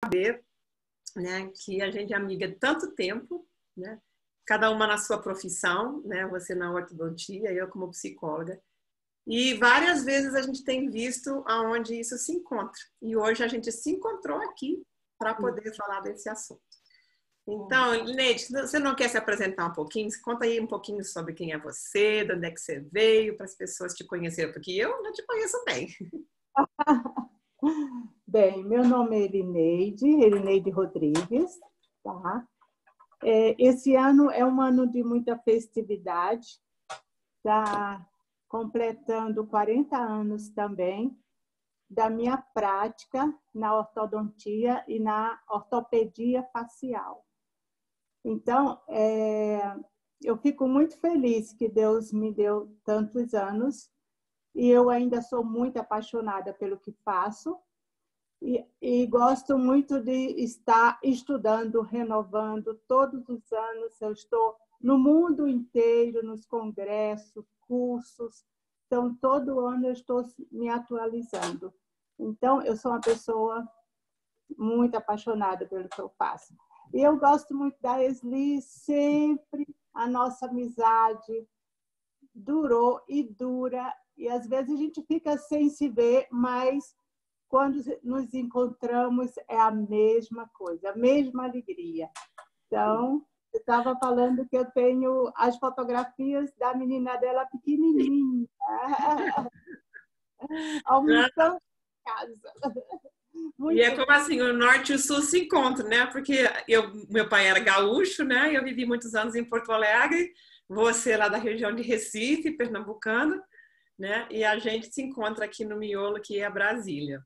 saber, né, que a gente é amiga há tanto tempo, né? Cada uma na sua profissão, né? Você na ortodontia, eu como psicóloga. E várias vezes a gente tem visto aonde isso se encontra. E hoje a gente se encontrou aqui para poder falar desse assunto. Então, Lineide, você não quer se apresentar um pouquinho? Conta aí um pouquinho sobre quem é você, de onde é que você veio, para as pessoas te conhecerem, porque eu não te conheço bem. Bem, meu nome é Elineide Rodrigues, tá? Esse ano é um ano de muita festividade, tá completando 40 anos também da minha prática na ortodontia e na ortopedia facial. Então, eu fico muito feliz que Deus me deu tantos anos e eu ainda sou muito apaixonada pelo que faço e gosto muito de estar estudando, renovando. Todos os anos eu estou no mundo inteiro, nos congressos, cursos. Então, todo ano eu estou me atualizando. Então, eu sou uma pessoa muito apaixonada pelo que eu faço. E eu gosto muito da Esli, sempre a nossa amizade durou e dura. E às vezes a gente fica sem se ver, mas quando nos encontramos é a mesma coisa, a mesma alegria. Então, eu estava falando que eu tenho as fotografias da menina dela pequenininha, almoçando em casa. E é como assim, o norte e o sul se encontram, né? Porque meu pai era gaúcho, né? Eu vivi muitos anos em Porto Alegre, você lá da região de Recife, pernambucano, né? E a gente se encontra aqui no miolo, que é Brasília.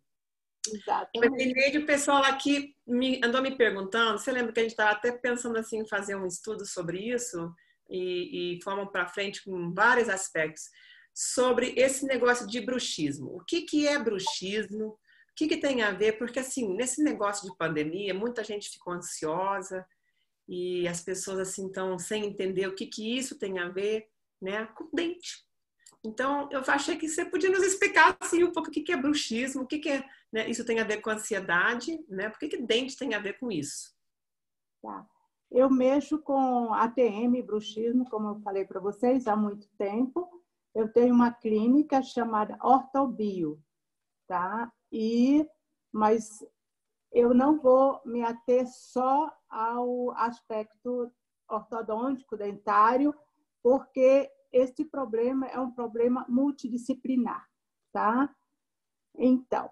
Exatamente. O pessoal aqui andou me perguntando, você lembra que a gente estava até pensando assim em fazer um estudo sobre isso e fomos para frente com vários aspectos sobre esse negócio de bruxismo. O que é bruxismo? O que tem a ver? Porque assim, nesse negócio de pandemia, muita gente ficou ansiosa e as pessoas assim estão sem entender o que isso tem a ver, né, com o dente. Então, eu achei que você podia nos explicar assim, um pouco o que é bruxismo, o que é, né, isso tem a ver com ansiedade, né? Por que dente tem a ver com isso? Tá. Eu mexo com ATM, bruxismo, como eu falei para vocês, há muito tempo. Eu tenho uma clínica chamada Ortobio, tá? Mas eu não vou me ater só ao aspecto ortodôntico, dentário, porque este problema é um problema multidisciplinar, tá? Então,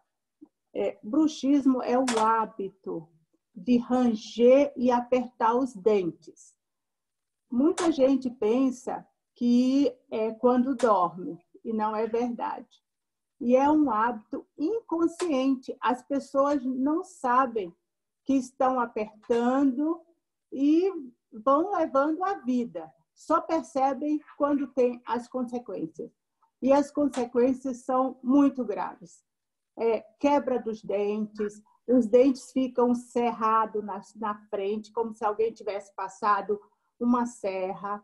bruxismo é o hábito de ranger e apertar os dentes. Muita gente pensa que é quando dorme, e não é verdade. E é um hábito inconsciente. As pessoas não sabem que estão apertando e vão levando a vida. Só percebem quando tem as consequências. E as consequências são muito graves. Quebra dos dentes, os dentes ficam cerrados na frente, como se alguém tivesse passado uma serra.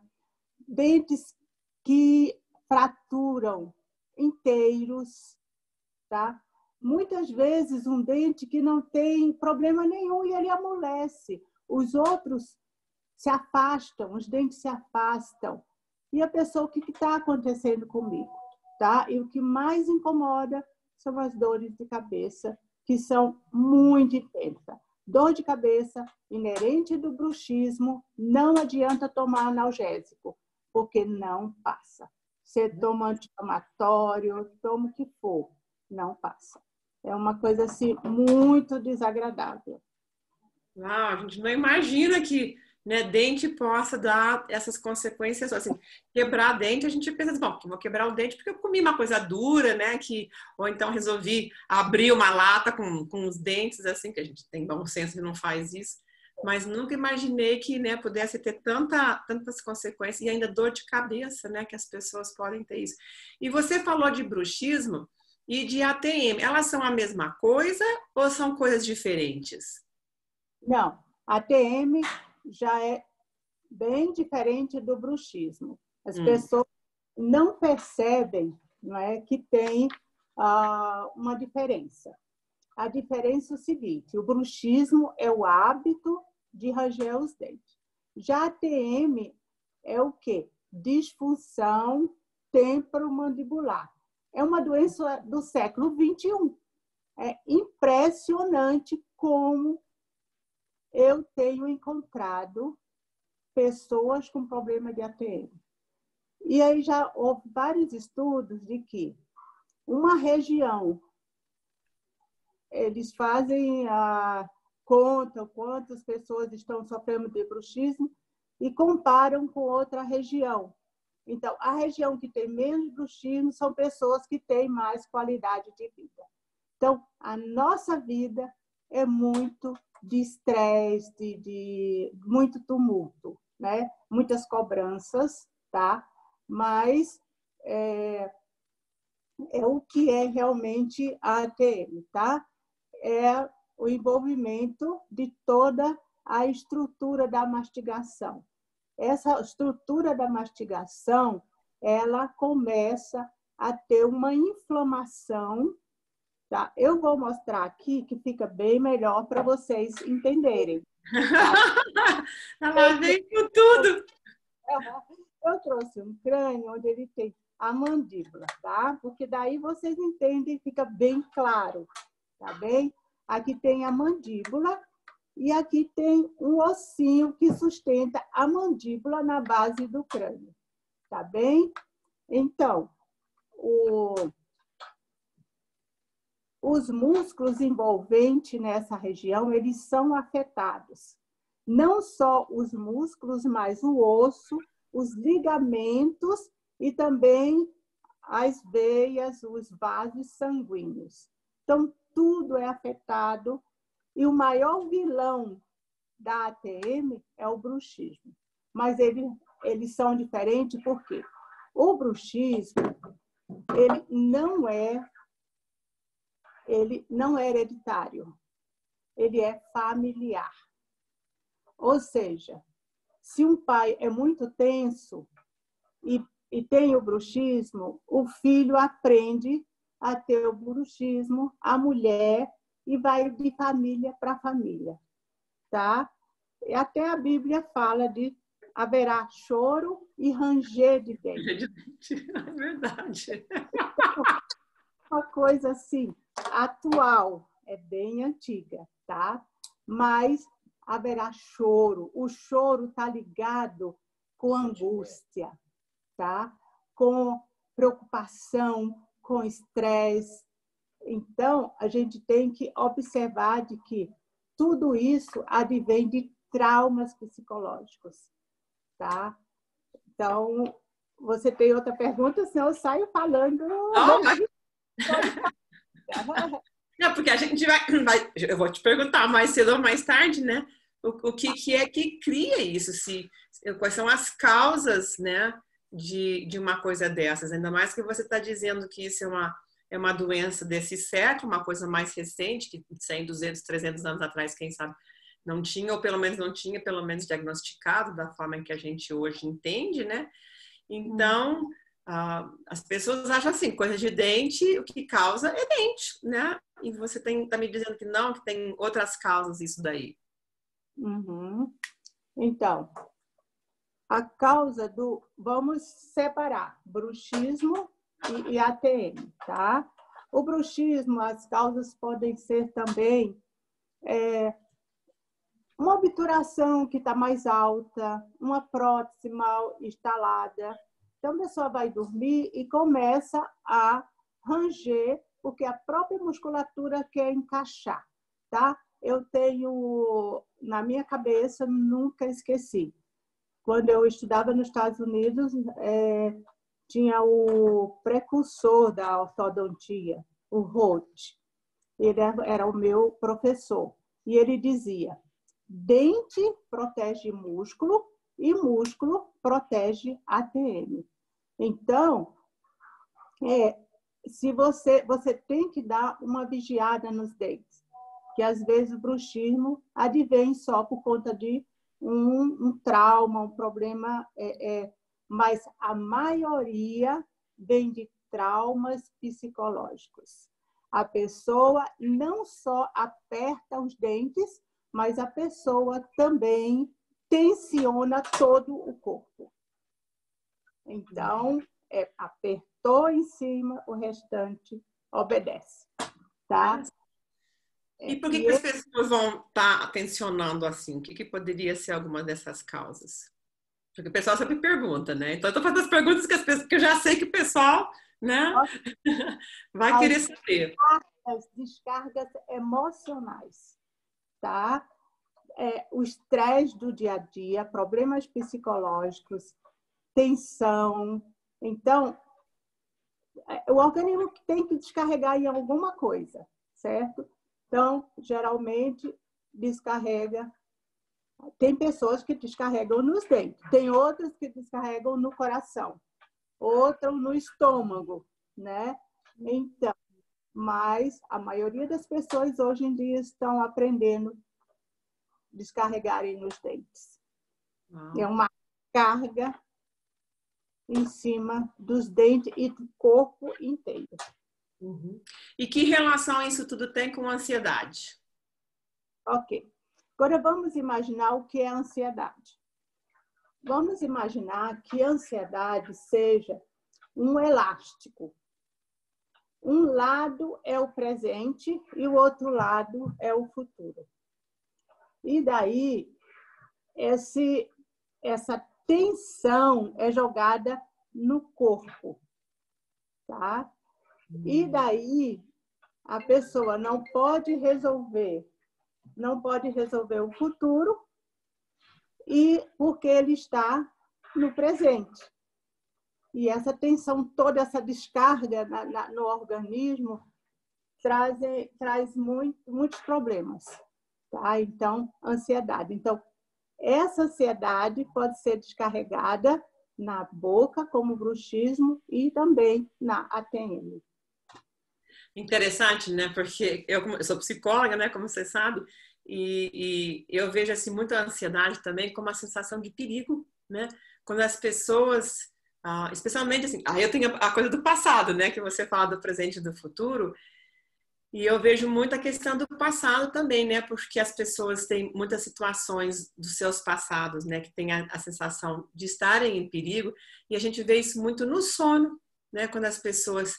Dentes que fraturam inteiros, tá? Muitas vezes um dente que não tem problema nenhum e ele amolece. Os outros se afastam, os dentes se afastam. E a pessoa, o que está acontecendo comigo? Tá? E o que mais incomoda são as dores de cabeça, que são muito intensas. Dor de cabeça inerente do bruxismo, não adianta tomar analgésico, porque não passa. Você toma anti-inflamatório, toma o que for, não passa. É uma coisa assim muito desagradável. Não, a gente não imagina que, né, dente possa dar essas consequências. Assim, quebrar dente, a gente pensa assim, bom, vou quebrar o dente porque eu comi uma coisa dura, né? Ou então resolvi abrir uma lata com os dentes, assim, que a gente tem bom senso e não faz isso. Mas nunca imaginei que, né, pudesse ter tantas consequências e ainda dor de cabeça, né? Que as pessoas podem ter isso. E você falou de bruxismo e de ATM. Elas são a mesma coisa ou são coisas diferentes? Não, a TM já é bem diferente do bruxismo. As pessoas não percebem, não é, que tem uma diferença. A diferença é o seguinte, o bruxismo é o hábito de ranger os dentes. Já a TM é o quê? Disfunção temporomandibular. É uma doença do século XXI. É impressionante como eu tenho encontrado pessoas com problema de ATM. E aí já houve vários estudos de que uma região, eles fazem a conta quantas pessoas estão sofrendo de bruxismo e comparam com outra região. Então, a região que tem menos bruxismo são pessoas que têm mais qualidade de vida. Então, a nossa vida é muito de estresse, de muito tumulto, né? Muitas cobranças, tá? Mas é o que é realmente a ATM, tá? É o envolvimento de toda a estrutura da mastigação. Essa estrutura da mastigação, ela começa a ter uma inflamação, tá? Eu vou mostrar aqui que fica bem melhor para vocês entenderem. Tá? Ela veio com tudo. Eu trouxe um crânio onde ele tem a mandíbula, tá? Porque daí vocês entendem, fica bem claro, tá bem? Aqui tem a mandíbula e aqui tem um ossinho que sustenta a mandíbula na base do crânio, tá bem? Então, os músculos envolventes nessa região, eles são afetados. Não só os músculos, mas o osso, os ligamentos e também as veias, os vasos sanguíneos. Então, tudo é afetado e o maior vilão da ATM é o bruxismo. Mas eles são diferentes porque o bruxismo, ele não é hereditário, ele é familiar. Ou seja, se um pai é muito tenso e tem o bruxismo, o filho aprende a ter o bruxismo, a mulher, e vai de família para família, tá? E até a Bíblia fala de haverá choro e ranger de dentes. É verdade. Uma coisa assim, atual, é bem antiga, tá? Mas haverá choro. O choro está ligado com angústia, tá? Com preocupação, com estresse. Então, a gente tem que observar de que tudo isso advém de traumas psicológicos, tá? Então, você tem outra pergunta, senão eu saio falando. Não, não, porque a gente vai. Eu vou te perguntar mais cedo ou mais tarde, né? O que é que cria isso? Quais são as causas, né, de uma coisa dessas? Ainda mais que você está dizendo que isso é uma doença desse século, uma coisa mais recente, que 100, 200, 300 anos atrás, quem sabe, não tinha, ou pelo menos não tinha, pelo menos diagnosticado da forma que a gente hoje entende, né? Então, as pessoas acham assim, coisa de dente, o que causa é dente, né? E você tá me dizendo que não, que tem outras causas isso daí. Uhum. Então, a causa vamos separar bruxismo e ATM, tá? O bruxismo, as causas podem ser também uma obturação que está mais alta, uma prótese mal instalada. Então, a pessoa vai dormir e começa a ranger, porque a própria musculatura quer encaixar, tá? Eu tenho, na minha cabeça, nunca esqueci. Quando eu estudava nos Estados Unidos, tinha o precursor da ortodontia, o Roth. Ele era o meu professor. E ele dizia, dente protege músculo e músculo protege ATM. Então, se você tem que dar uma vigiada nos dentes, que às vezes o bruxismo advém só por conta de um trauma, um problema, mas a maioria vem de traumas psicológicos. A pessoa não só aperta os dentes, mas a pessoa também tensiona todo o corpo. Então, apertou em cima, o restante obedece, tá? E por que as pessoas vão estar tensionando assim? O que poderia ser alguma dessas causas? Porque o pessoal sempre pergunta, né? Então, eu estou fazendo as perguntas que eu já sei que o pessoal, né, vai querer saber. As descargas emocionais, tá? O estresse do dia a dia, problemas psicológicos, tensão. Então, o organismo tem que descarregar em alguma coisa, certo? Então, geralmente, descarrega. Tem pessoas que descarregam nos dentes, tem outras que descarregam no coração, outras no estômago, né? Então, mas a maioria das pessoas hoje em dia estão aprendendo a descarregarem nos dentes. É uma carga em cima dos dentes e do corpo inteiro. Uhum. E que relação isso tudo tem com a ansiedade? Ok. Agora vamos imaginar o que é a ansiedade. Vamos imaginar que a ansiedade seja um elástico. Um lado é o presente e o outro lado é o futuro. E daí, essa tensão é jogada no corpo, tá? E daí, a pessoa não pode resolver o futuro e porque ele está no presente. E essa tensão toda, essa descarga no organismo traz muitos problemas, tá? Então, ansiedade. Então, essa ansiedade pode ser descarregada na boca, como bruxismo, e também na ATM. Interessante, né? Porque eu sou psicóloga, né? Como você sabe, e eu vejo assim muita ansiedade também como uma sensação de perigo, né? Quando as pessoas, especialmente assim, eu tenho a coisa do passado, né? Que você fala do presente e do futuro. E eu vejo muita questão do passado também, né? Porque as pessoas têm muitas situações dos seus passados, né? Que têm a sensação de estarem em perigo. E a gente vê isso muito no sono, né? Quando as pessoas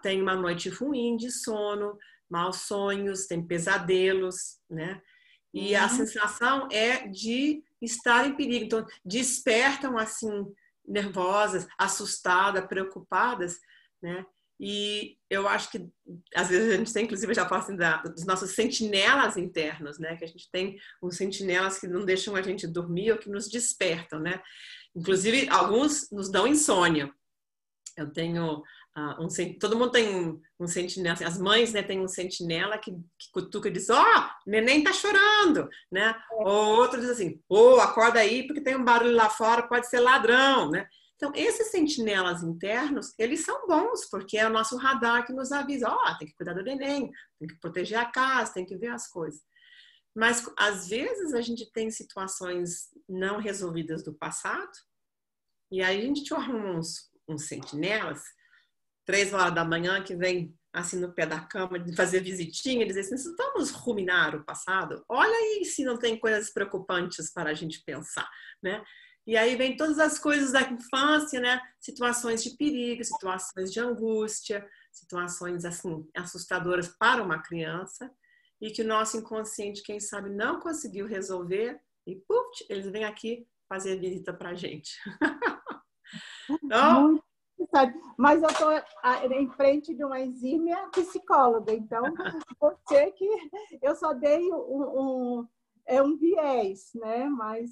têm uma noite ruim de sono, maus sonhos, têm pesadelos, né? E a sensação é de estar em perigo. Então, despertam assim, nervosas, assustadas, preocupadas, né? E eu acho que, às vezes, a gente tem, inclusive, já falo assim, dos nossos sentinelas internos, né? Que a gente tem uns sentinelas que não deixam a gente dormir ou que nos despertam, né? Inclusive, alguns nos dão insônia. Eu tenho todo mundo tem um sentinela, assim, as mães, né, têm um sentinela que cutuca e diz, neném tá chorando, né? Ou outro diz assim, acorda aí porque tem um barulho lá fora, pode ser ladrão, né? Então, esses sentinelas internos, eles são bons, porque é o nosso radar que nos avisa, tem que cuidar do neném, tem que proteger a casa, tem que ver as coisas. Mas, às vezes, a gente tem situações não resolvidas do passado, e aí a gente arruma uns sentinelas, 3 horas da manhã, que vem assim no pé da cama, de fazer visitinha, dizer assim, vamos ruminar o passado? Olha aí se não tem coisas preocupantes para a gente pensar, né? E aí vem todas as coisas da infância, né? Situações de perigo, situações de angústia, situações assim assustadoras para uma criança e que o nosso inconsciente, quem sabe, não conseguiu resolver e puf, eles vêm aqui fazer visita para a gente. Então, muito interessante. Mas eu estou em frente de uma exímia psicóloga, então você que eu só dei um viés, né? Mas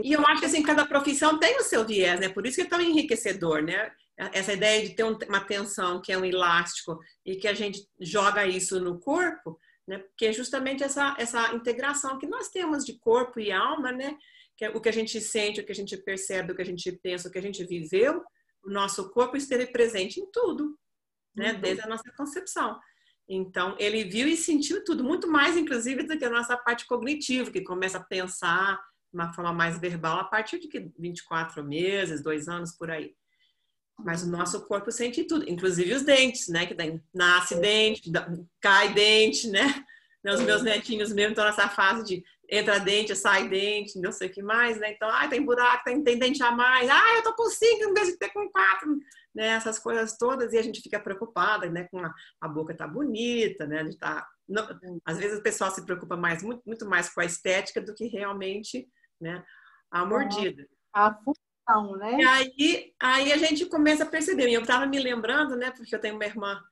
e eu acho que assim, cada profissão tem o seu viés, né? Por isso que é tão enriquecedor, né? Essa ideia de ter uma tensão que é um elástico e que a gente joga isso no corpo, né? Porque é justamente essa integração que nós temos de corpo e alma, né? Que é o que a gente sente, o que a gente percebe, o que a gente pensa, o que a gente viveu, o nosso corpo esteve presente em tudo, né? Desde a nossa concepção. Então, ele viu e sentiu tudo, muito mais, inclusive, do que a nossa parte cognitiva, que começa a pensar de uma forma mais verbal a partir de 24 meses, 2 anos, por aí. Mas o nosso corpo sente tudo, inclusive os dentes, né? Que daí nasce dente, cai dente, né? Os meus netinhos mesmo estão nessa fase de entra dente, sai dente, não sei o que mais, né? Então, tem buraco, tem dente a mais. Eu tô com 5 em vez de ter com 4, né? Essas coisas todas, e a gente fica preocupada, né? Com a boca tá bonita, né? A gente tá... Não, às vezes o pessoal se preocupa muito mais com a estética do que realmente, né? A mordida. A função, né? E aí a gente começa a perceber. E eu estava me lembrando, né? Porque eu tenho uma irmã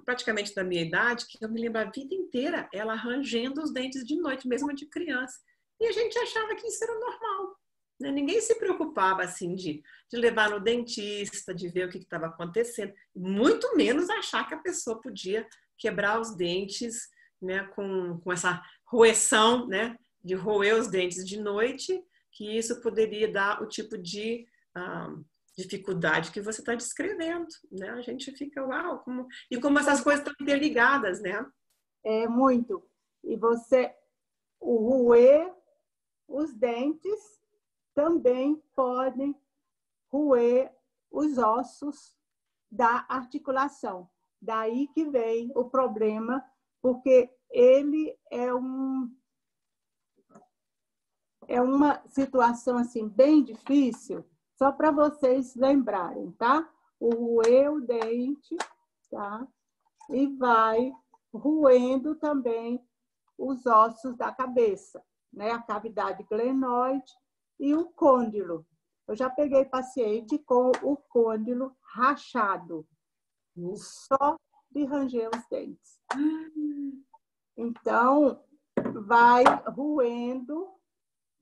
praticamente da minha idade, que eu me lembro a vida inteira ela rangendo os dentes de noite, mesmo de criança. E a gente achava que isso era normal. Né? Ninguém se preocupava assim de levar no dentista, de ver o que estava acontecendo. Muito menos achar que a pessoa podia quebrar os dentes, né? Com essa roeção, né? De roer os dentes de noite, que isso poderia dar o tipo de dificuldade que você está descrevendo, né? A gente fica, uau, como essas coisas estão interligadas, né? É muito. E o roer os dentes também podem roer os ossos da articulação. Daí que vem o problema, porque ele é uma situação assim bem difícil. Só para vocês lembrarem, tá? Roer o dente, tá? E vai roendo também os ossos da cabeça, né? A cavidade glenoide e o côndilo. Eu já peguei paciente com o côndilo rachado, só de ranger os dentes. Então, vai roendo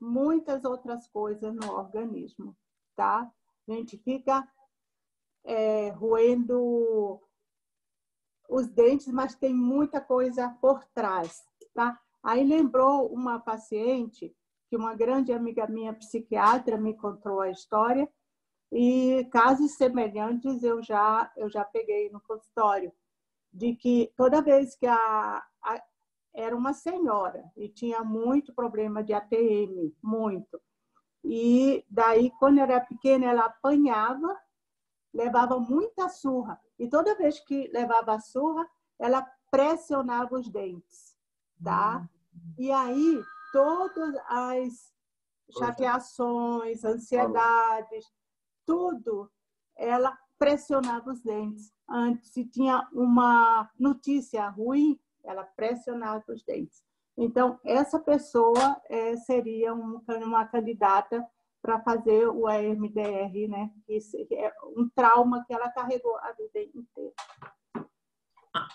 muitas outras coisas no organismo, tá? A gente fica roendo os dentes, mas tem muita coisa por trás, tá? Aí lembrou uma paciente que uma grande amiga minha, psiquiatra, me contou a história, e casos semelhantes eu já peguei no consultório, de que toda vez que era uma senhora e tinha muito problema de ATM, muito. E daí, quando era pequena, ela apanhava, levava muita surra. E toda vez que levava a surra, ela pressionava os dentes, tá? E aí, todas as chateações, ansiedades, tudo, ela pressionava os dentes. Antes, se tinha uma notícia ruim, ela pressionava os dentes. Então, essa pessoa seria uma candidata para fazer o EMDR, né? Isso é um trauma que ela carregou a vida inteira.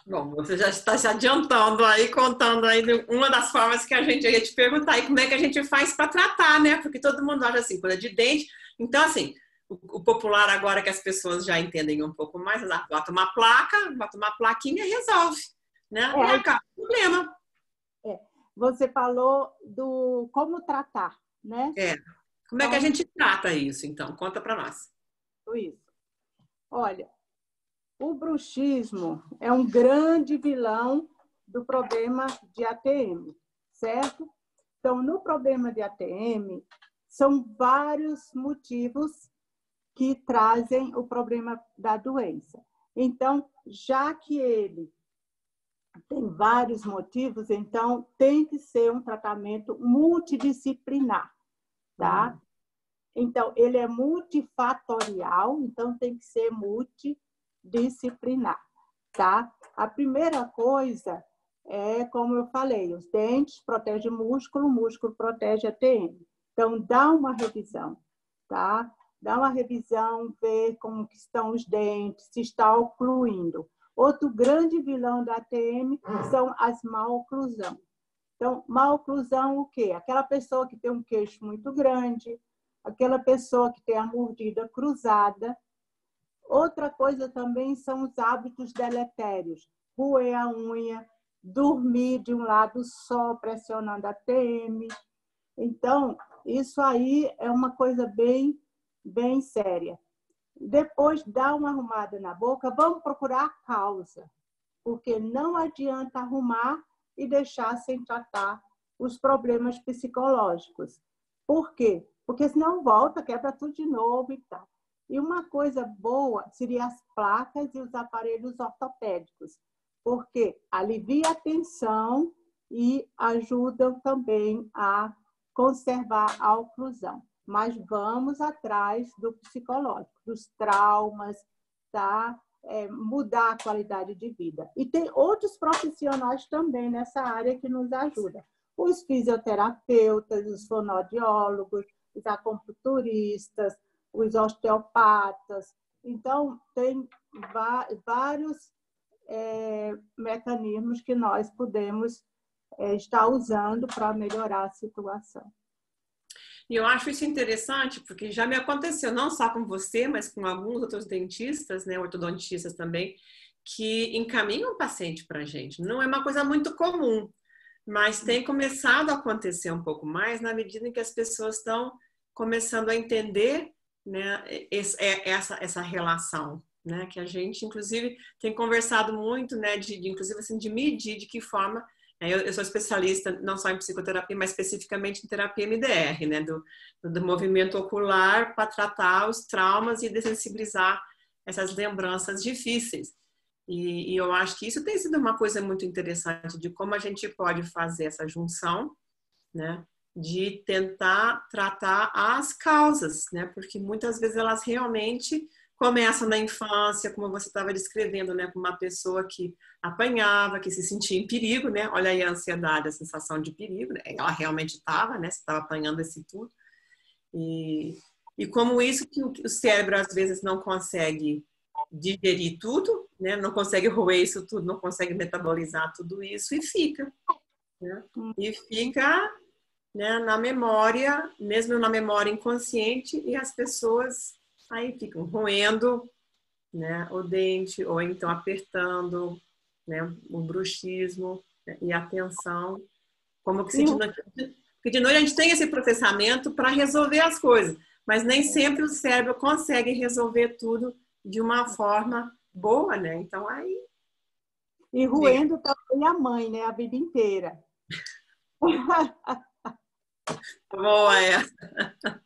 Bom, você já está se adiantando aí, contando aí uma das formas que a gente ia te perguntar aí como é que a gente faz para tratar, né? Porque todo mundo acha assim, coisa de dente. Então, assim, o popular agora que as pessoas já entendem um pouco mais, bota uma placa, bota uma plaquinha e resolve, né? E acaba o problema. Você falou do como tratar, né? Como é que a gente trata isso, então? Conta para nós. Isso. Olha, o bruxismo é um grande vilão do problema de ATM, certo? Então, no problema de ATM, são vários motivos que trazem o problema da doença. Então, já que ele tem vários motivos, então tem que ser um tratamento multidisciplinar, tá? Então, ele é multifatorial, então tem que ser multidisciplinar, tá? A primeira coisa é, como eu falei, os dentes protegem o músculo protege a ATM. Então, dá uma revisão, tá? Dá uma revisão, ver como que estão os dentes, se está ocluindo. Outro grande vilão da ATM são as maloclusão. Então, maloclusão o quê? Aquela pessoa que tem um queixo muito grande, aquela pessoa que tem a mordida cruzada. Outra coisa também são os hábitos deletérios. Roer a unha, dormir de um lado só, pressionando a ATM. Então, isso aí é uma coisa bem séria. Depois, dá uma arrumada na boca, vamos procurar a causa, porque não adianta arrumar e deixar sem tratar os problemas psicológicos. Por quê? Porque senão volta, quebra tudo de novo e tal. E uma coisa boa seria as placas e os aparelhos ortopédicos, porque alivia a tensão e ajudam também a conservar a oclusão. Mas vamos atrás do psicológico, dos traumas, tá? Mudar a qualidade de vida. E tem outros profissionais também nessa área que nos ajudam. Os fisioterapeutas, os fonoaudiólogos, os acupunturistas, os osteopatas. Então, tem vários mecanismos que nós podemos estar usando para melhorar a situação. E eu acho isso interessante, porque já me aconteceu, não só com você, mas com alguns outros dentistas, né, ortodontistas também, que encaminham o paciente para a gente. Não é uma coisa muito comum, mas tem começado a acontecer um pouco mais na medida em que as pessoas estão começando a entender, né, essa relação, né, que a gente, inclusive, tem conversado muito, né, inclusive, assim, de medir de que forma. Eu sou especialista não só em psicoterapia, mas especificamente em terapia MDR, né, do movimento ocular para tratar os traumas e desensibilizar essas lembranças difíceis. E eu acho que isso tem sido uma coisa muito interessante de como a gente pode fazer essa junção, né, de tentar tratar as causas, né, porque muitas vezes elas realmente começam na infância, como você estava descrevendo, né, com uma pessoa que apanhava, que se sentia em perigo, né? Olha aí a ansiedade, a sensação de perigo, né? Ela realmente estava, né? Você estava apanhando esse tudo. E como isso que o cérebro às vezes não consegue digerir tudo, né? Não consegue roer isso tudo, não consegue metabolizar tudo isso e fica, né? E fica, né, na memória, mesmo na memória inconsciente, e as pessoas aí ficam roendo, né, o dente, ou então apertando, né, o bruxismo, né, e a tensão. Como que porque de noite a gente tem esse processamento para resolver as coisas, mas nem sempre o cérebro consegue resolver tudo de uma forma boa, né? Então aí... E roendo também a mãe, né? A vida inteira. Boa essa.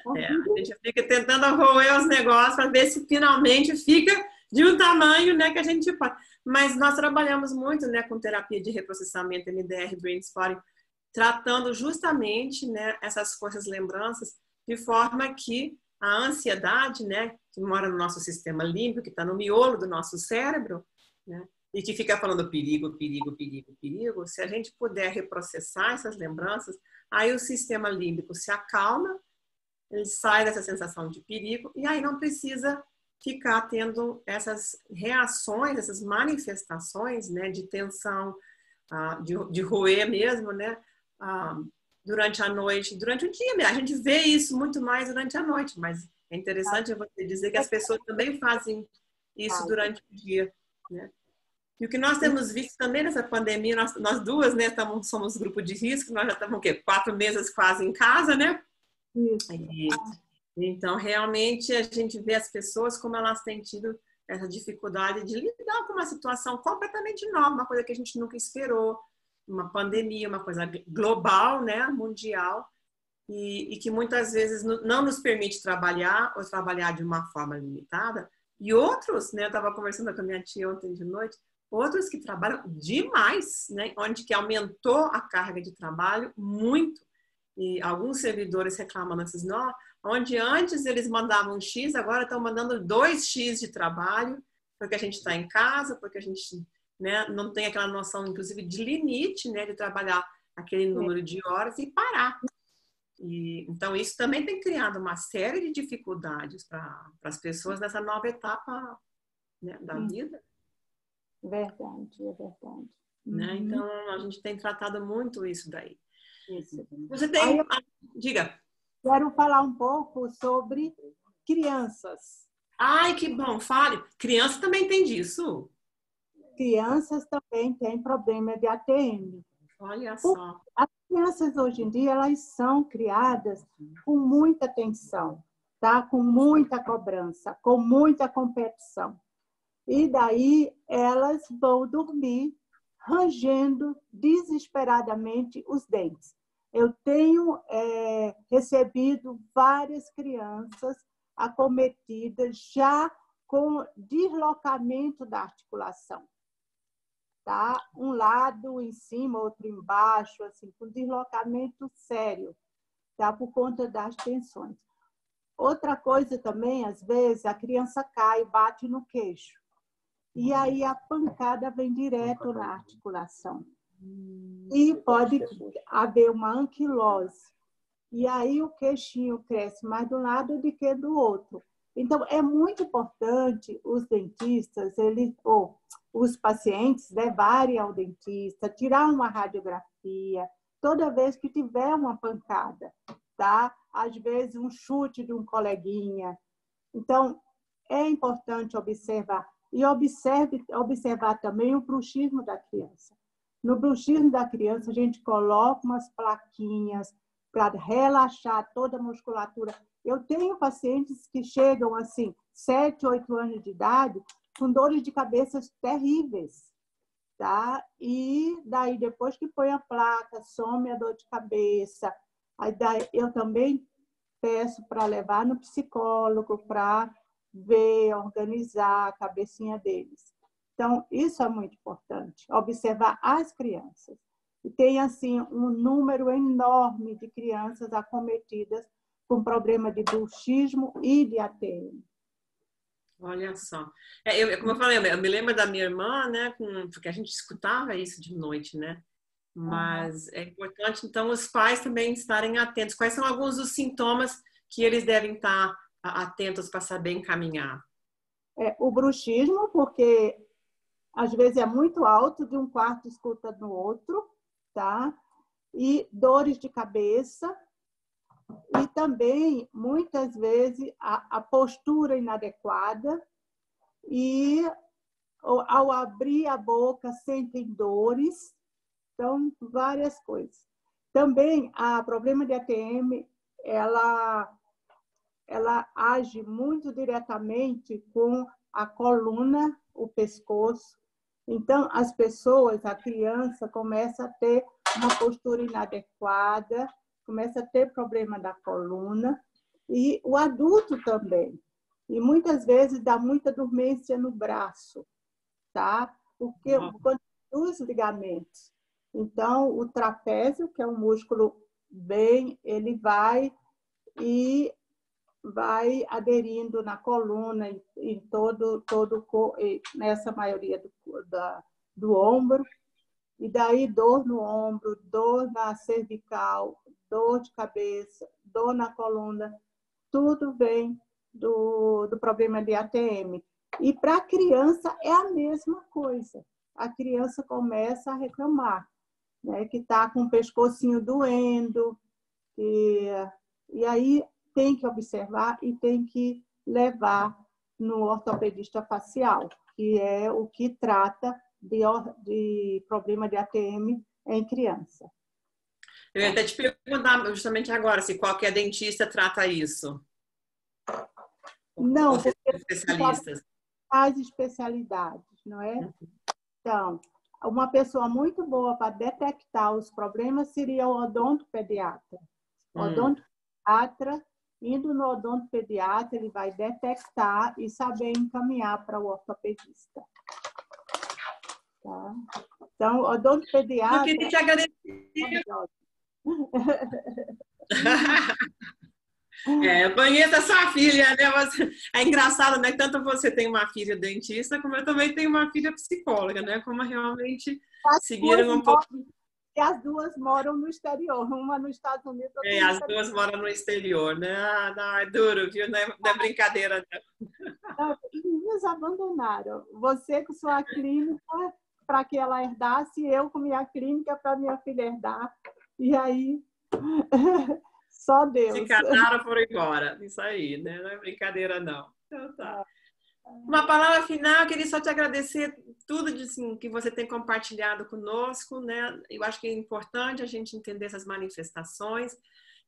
A gente fica tentando roer os negócios para ver se finalmente fica de um tamanho, né, que a gente pode. Mas nós trabalhamos muito, né, com terapia de reprocessamento, MDR, Brain Spotting, tratando justamente, né, essas coisas, lembranças, de forma que a ansiedade, né, que mora no nosso sistema límbico, que está no miolo do nosso cérebro, né, e que fica falando perigo, perigo, perigo, perigo, se a gente puder reprocessar essas lembranças, aí o sistema límbico se acalma, ele sai dessa sensação de perigo e aí não precisa ficar tendo essas reações, essas manifestações, né, de tensão, de roer mesmo, né, durante a noite, durante o dia. A gente vê isso muito mais durante a noite, mas é interessante você dizer que as pessoas também fazem isso durante o dia, né? E o que nós temos visto também nessa pandemia, nós duas, né, somos grupo de risco, nós já estamos, 4 meses quase em casa, né? Então, realmente, a gente vê as pessoas como elas têm tido essa dificuldade de lidar com uma situação completamente nova, uma coisa que a gente nunca esperou, uma pandemia, uma coisa global, né, mundial, e que muitas vezes não nos permite trabalhar ou trabalhar de uma forma limitada. E outros, né, eu estava conversando com a minha tia ontem de noite, outros que trabalham demais, né, onde que aumentou a carga de trabalho muito. E alguns servidores reclamando assim, não, onde antes eles mandavam X, agora estão mandando 2X de trabalho, porque a gente está em casa, porque a gente, né, não tem aquela noção, inclusive, de limite, né, de trabalhar aquele número de horas e parar. Então, isso também tem criado uma série de dificuldades para as pessoas nessa nova etapa, né, da vida. Verdade, é verdade. Né? Então, a gente tem tratado muito isso daí. Isso. Você tem... Diga. Quero falar um pouco sobre crianças. Ai, que bom, fale. Criança também tem disso? Crianças também têm problema de ATM. Olha só. As crianças hoje em dia, elas são criadas com muita tensão, tá? Com muita cobrança, com muita competição. E daí elas vão dormir rangendo desesperadamente os dentes. Eu tenho recebido várias crianças acometidas já com deslocamento da articulação, tá? Um lado em cima, outro embaixo, assim, com deslocamento sério, tá? Por conta das tensões. Outra coisa também, às vezes, a criança cai, bate no queixo. E aí a pancada vem direto na articulação. E pode haver uma anquilose. E aí o queixinho cresce mais de um lado do que do outro. Então, é muito importante os dentistas, ou os pacientes levarem ao dentista, tirar uma radiografia, toda vez que tiver uma pancada, tá? Às vezes, um chute de um coleguinha. Então, é importante observar. E observar também o bruxismo da criança. No bruxismo da criança, a gente coloca umas plaquinhas para relaxar toda a musculatura. Eu tenho pacientes que chegam assim, 7, 8 anos de idade, com dores de cabeça terríveis, tá? E daí, depois que põe a placa, some a dor de cabeça. Aí daí, eu também peço para levar no psicólogo, para ver, organizar a cabecinha deles. Então, isso é muito importante, observar as crianças. E tem, assim, um número enorme de crianças acometidas com problema de bruxismo e de ATM. Olha só. Como eu falei, eu me lembro da minha irmã, né? Porque a gente escutava isso de noite, né? Mas é importante, então, os pais também estarem atentos. Quais são alguns dos sintomas que eles devem estar atentos para saber encaminhar? O bruxismo, porque às vezes é muito alto, de um quarto escuta no outro, tá? E dores de cabeça, e também, muitas vezes, a postura inadequada, e ao abrir a boca sentem dores, então, várias coisas. Também, a problema de ATM, ela age muito diretamente com a coluna, o pescoço. Então, as pessoas, a criança, começa a ter uma postura inadequada, começa a ter problema da coluna, e o adulto também. E muitas vezes dá muita dormência no braço, tá? Porque quando os ligamentos. Então, o trapézio, que é um músculo ele vai aderindo na coluna, em nessa maioria do ombro, e daí dor no ombro, dor na cervical, dor de cabeça, dor na coluna, tudo vem do problema de ATM. E para a criança é a mesma coisa. A criança começa a reclamar, né, que está com o pescocinho doendo, e aí tem que observar e tem que levar no ortopedista facial, que é o que trata de problema de ATM em criança. Eu ia até te perguntar justamente agora se qualquer dentista trata isso. Não, porque especialistas. Faz especialidades, não é? Então, uma pessoa muito boa para detectar os problemas seria o odontopediatra. O odontopediatra, indo no odontopediatra, ele vai detectar e saber encaminhar para o ortopedista. Tá? Então, o odontopediatra... Eu queria te agradecer. Eu conheço a sua filha, né? É engraçado, né? Tanto você tem uma filha dentista, como eu também tenho uma filha psicóloga, né? Como realmente seguiram um pouco. E as duas moram no exterior, uma nos Estados Unidos, outra no As duas moram no exterior, né? Não, é duro, viu? Não é brincadeira, não. Nos abandonaram. Você com sua clínica para que ela herdasse, eu com minha clínica para minha filha herdar. E aí, só Deus. Se casaram, foram embora. Isso aí, né? Não é brincadeira, não. Então tá. Uma palavra final, eu queria só te agradecer tudo assim, que você tem compartilhado conosco, né? Eu acho que é importante a gente entender essas manifestações.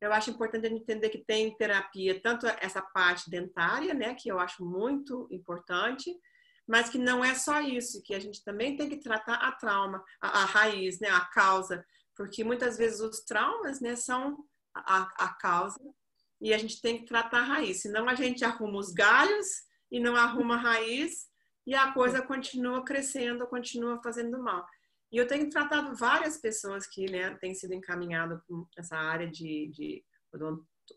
Eu acho importante a gente entender que tem terapia, tanto essa parte dentária, né? Que eu acho muito importante, mas que não é só isso, que a gente também tem que tratar a trauma, a raiz, né? A causa, porque muitas vezes os traumas, né? São a causa e a gente tem que tratar a raiz, senão a gente arruma os galhos e não arruma a raiz e a coisa continua crescendo, continua fazendo mal. E eu tenho tratado várias pessoas que, né, têm sido encaminhadas para essa área de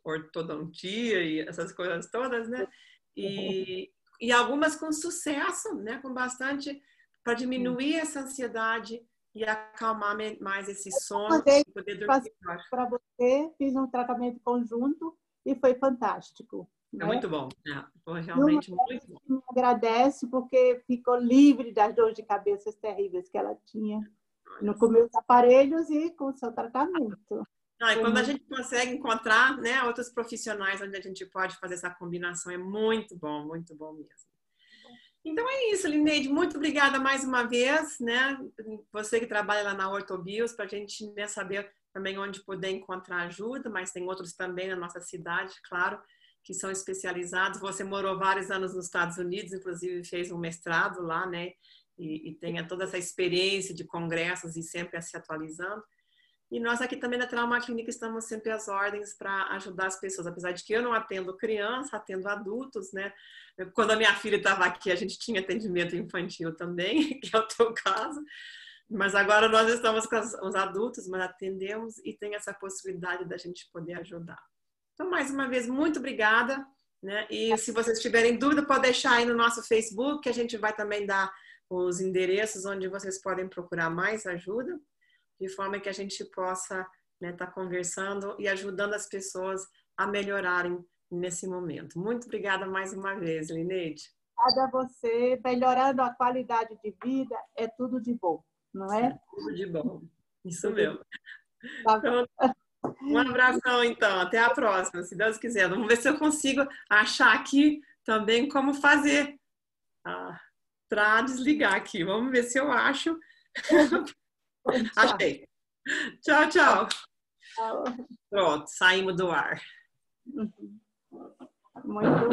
ortodontia e essas coisas todas, né? E algumas com sucesso, né? Com bastante, para diminuir essa ansiedade e acalmar mais esse sono e poder dormir melhor. Para você, fiz um tratamento conjunto e foi fantástico. É muito bom, né? Foi realmente muito bom. Me agradece porque ficou livre das dores de cabeça terríveis que ela tinha com meus aparelhos e com o seu tratamento. E quando a gente consegue encontrar, né, outros profissionais onde a gente pode fazer essa combinação, é muito bom mesmo. Então é isso, Lineide, muito obrigada mais uma vez, né? Você que trabalha lá na Ortobios, para a gente, né, saber também onde poder encontrar ajuda, mas tem outros também na nossa cidade, claro, que são especializados. Você morou vários anos nos Estados Unidos, inclusive fez um mestrado lá, né? E tenha toda essa experiência de congressos e sempre se atualizando. E nós aqui também na Trauma Clínica estamos sempre às ordens para ajudar as pessoas, apesar de que eu não atendo criança, atendo adultos, né? Quando a minha filha estava aqui, a gente tinha atendimento infantil também, que é o teu caso. Mas agora nós estamos com os adultos, mas atendemos e tem essa possibilidade da gente poder ajudar. Então, mais uma vez, muito obrigada, né? E se vocês tiverem dúvida, pode deixar aí no nosso Facebook, que a gente vai também dar os endereços onde vocês podem procurar mais ajuda, de forma que a gente possa, né, estar conversando e ajudando as pessoas a melhorarem nesse momento. Muito obrigada mais uma vez, Lineide. Obrigada a você. Melhorando a qualidade de vida é tudo de bom, não é? Tudo de bom. Isso mesmo. Então, um abração, então. Até a próxima, se Deus quiser. Vamos ver se eu consigo achar aqui também como fazer para desligar aqui. Vamos ver se eu acho. Achei. Tchau, tchau. Pronto, saímos do ar. Muito